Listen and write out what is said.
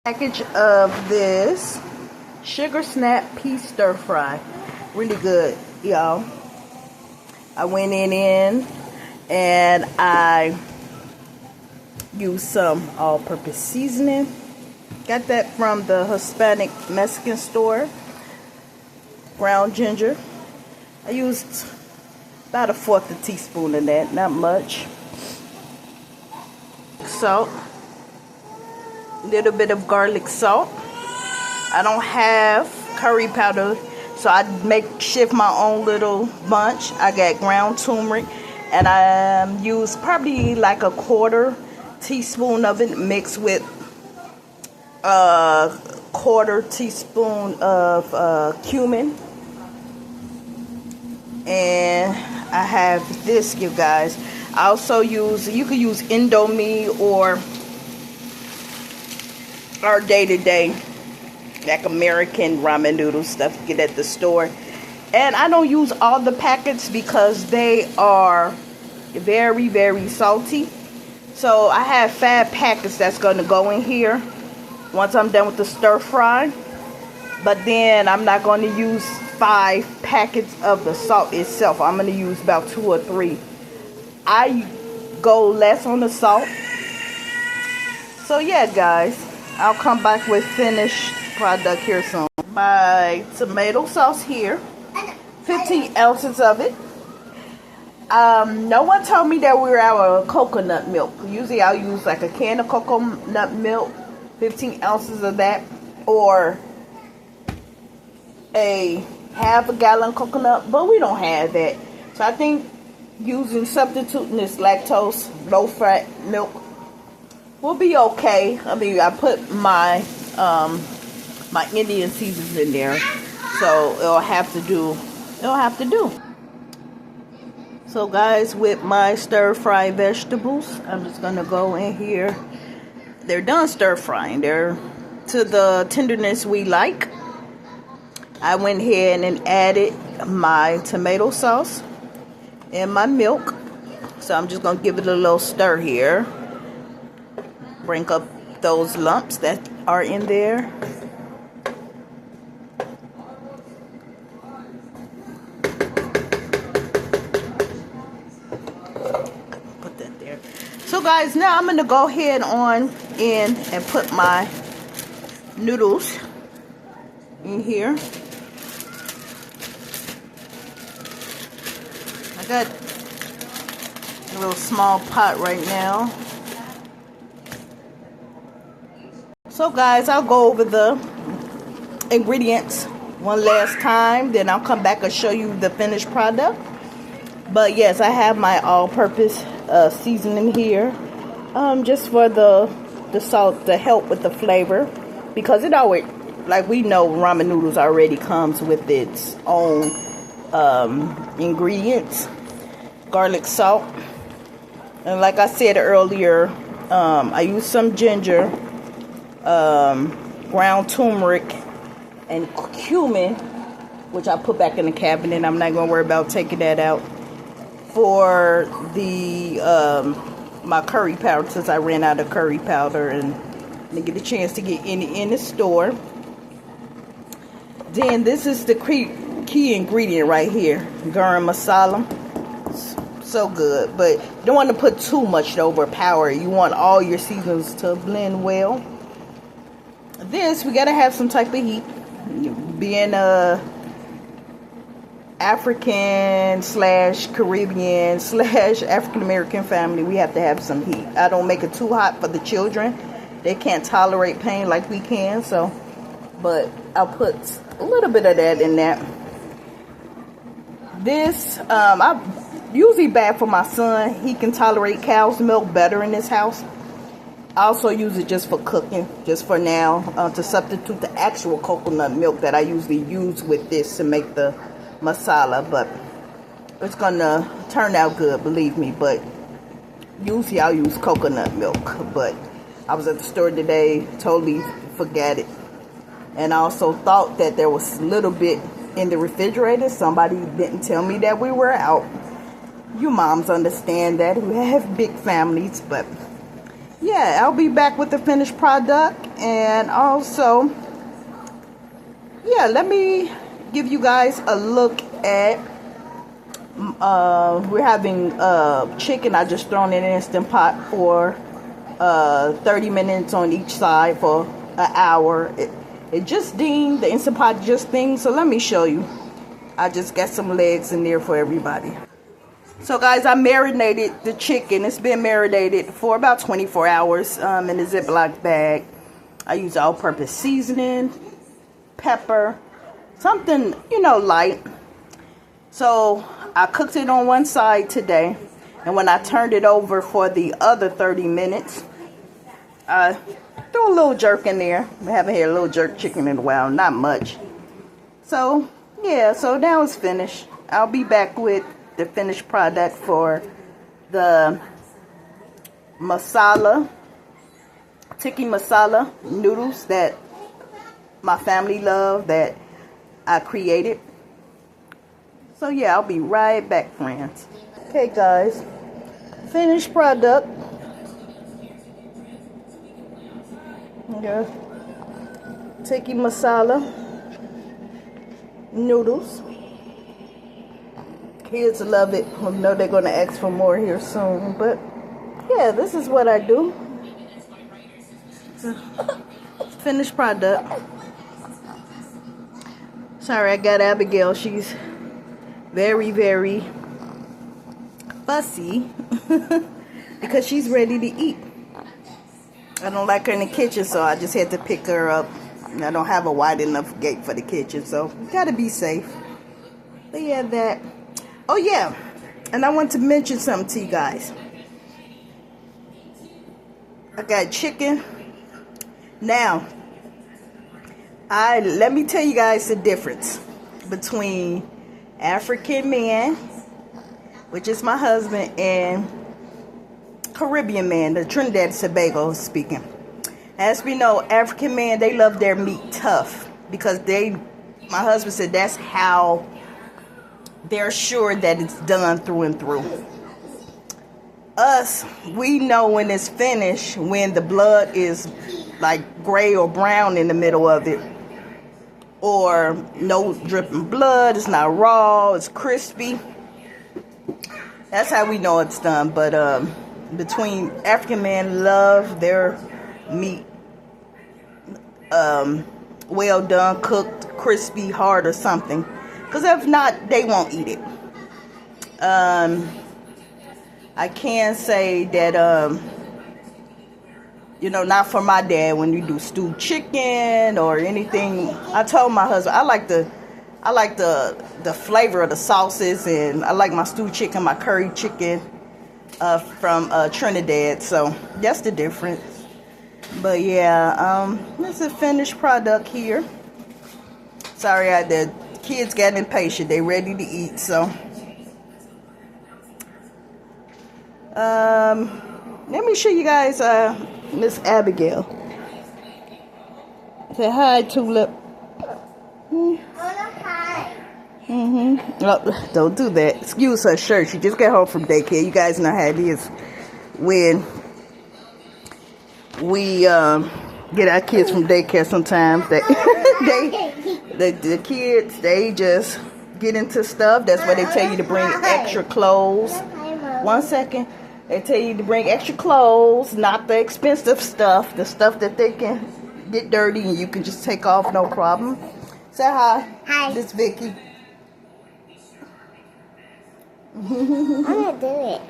Package of this sugar snap pea stir fry. Really good, y'all. I went in and I used some all-purpose seasoning. Got that from the Hispanic Mexican store. Ground ginger. I used about 1/4 teaspoon of that, not much. Salt. Little bit of garlic salt. I don't have curry powder, so I shift my own little bunch. I got ground turmeric, and I use probably like 1/4 teaspoon of it mixed with 1/4 teaspoon of cumin. And I have this, you guys. I also you could use Indomie or our day-to-day like American ramen noodle stuff you get at the store. And I don't use all the packets because they are very, very salty. So I have 5 packets that's going to go in here once I'm done with the stir fry. But then I'm not going to use 5 packets of the salt itself. I'm going to use about 2 or 3. I go less on the salt. So yeah, guys, I'll come back with finished product here soon. My tomato sauce here, 15 ounces of it. No one told me that we were out of coconut milk. Usually I'll use like a can of coconut milk, 15 ounces of that, or a half a gallon coconut, but we don't have that. So I think substituting this lactose low fat milk will be okay. I mean, I put my my Indian seasons in there, so it'll have to do. So guys, with my stir fry vegetables, I'm just gonna go in here. They're done stir frying. They're to the tenderness we like. I went ahead and added my tomato sauce and my milk. So I'm just gonna give it a little stir here. Bring up those lumps that are in there. Put that there. So guys, now I'm gonna go ahead in and put my noodles in here. I got a little small pot right now. So guys, I'll go over the ingredients one last time, then I'll come back and show you the finished product. But yes, I have my all-purpose seasoning here, just for the salt to help with the flavor, because it always, like we know, ramen noodles already comes with its own ingredients. Garlic salt, and like I said earlier, I use some ginger, ground turmeric, and cumin, which I put back in the cabinet. I'm not gonna worry about taking that out. For the my curry powder, since I ran out of curry powder and didn't get a chance to get any in the store. Then this is the key ingredient right here, garam masala. So good, but you don't want to put too much to overpower it. You want all your seasons to blend well. This, we gotta have some type of heat. Being a African / Caribbean / African American family, we have to have some heat. I don't make it too hot for the children. They can't tolerate pain like we can, so, but I'll put a little bit of that in that. This, I usually bad for my son. He can tolerate cow's milk better in this house. I also use it just for cooking, just for now, to substitute the actual coconut milk that I usually use with this to make the masala. But it's gonna turn out good, believe me. But usually I'll use coconut milk. But I was at the store today, totally forgot it. And I also thought that there was a little bit in the refrigerator. Somebody didn't tell me that we were out. You moms understand that. We have big families, but yeah, I'll be back with the finished product, And also, yeah, let me give you guys a look at, we're having chicken. I just thrown in an Instant Pot for 30 minutes on each side for an hour. It just dinged, the Instant Pot just dinged, so let me show you. I just got some legs in there for everybody. So guys, I marinated the chicken. It's been marinated for about 24 hours in a Ziploc bag. I use all-purpose seasoning, pepper, something, you know, light. So I cooked it on one side today, and when I turned it over for the other 30 minutes, I threw a little jerk in there. I haven't had a little jerk chicken in a while, not much. So yeah, so now it's finished. I'll be back with the finished product for the masala, Tiki masala noodles that my family love, that I created. So yeah, I'll be right back, friends. Okay guys, finished product. Yeah, Tiki masala noodles. Kids love it. I know they're going to ask for more here soon, but yeah, this is what I do. Finished product. Sorry, I got Abigail. She's very, very fussy because she's ready to eat. I don't like her in the kitchen, so I just had to pick her up. I don't have a wide enough gate for the kitchen, so gotta be safe. But yeah, that. Oh yeah, and I want to mention something to you guys. I got chicken. Now, let me tell you guys the difference between African man, which is my husband, and Caribbean man, the Trinidad and Tobago speaking. As we know, African men, they love their meat tough because my husband said that's how they're sure that it's done through and through. Us, we know when it's finished, when the blood is like gray or brown in the middle of it, or no dripping blood, it's not raw, it's crispy. That's how we know it's done. But between African men love their meat well done, cooked, crispy, hard or something, because if not, they won't eat it. I can say that you know, not for my dad when you do stewed chicken or anything. I told my husband I like the flavor of the sauces, and I like my stewed chicken, my curry chicken from Trinidad. So that's the difference. But yeah, this is a finished product here. Sorry, the kids got impatient. They ready to eat. So let me show you guys Miss Abigail. Say hi, Tulip. Hi. Oh, don't do that. Excuse her shirt. She just got home from daycare. You guys know how it is when we get our kids from daycare. Sometimes the kids, they just get into stuff. That's why they tell you to bring extra clothes. 1 second. They tell you to bring extra clothes, not the expensive stuff, the stuff that they can get dirty and you can just take off, no problem. Say hi. Hi. This is Vicky. I'm gonna do it.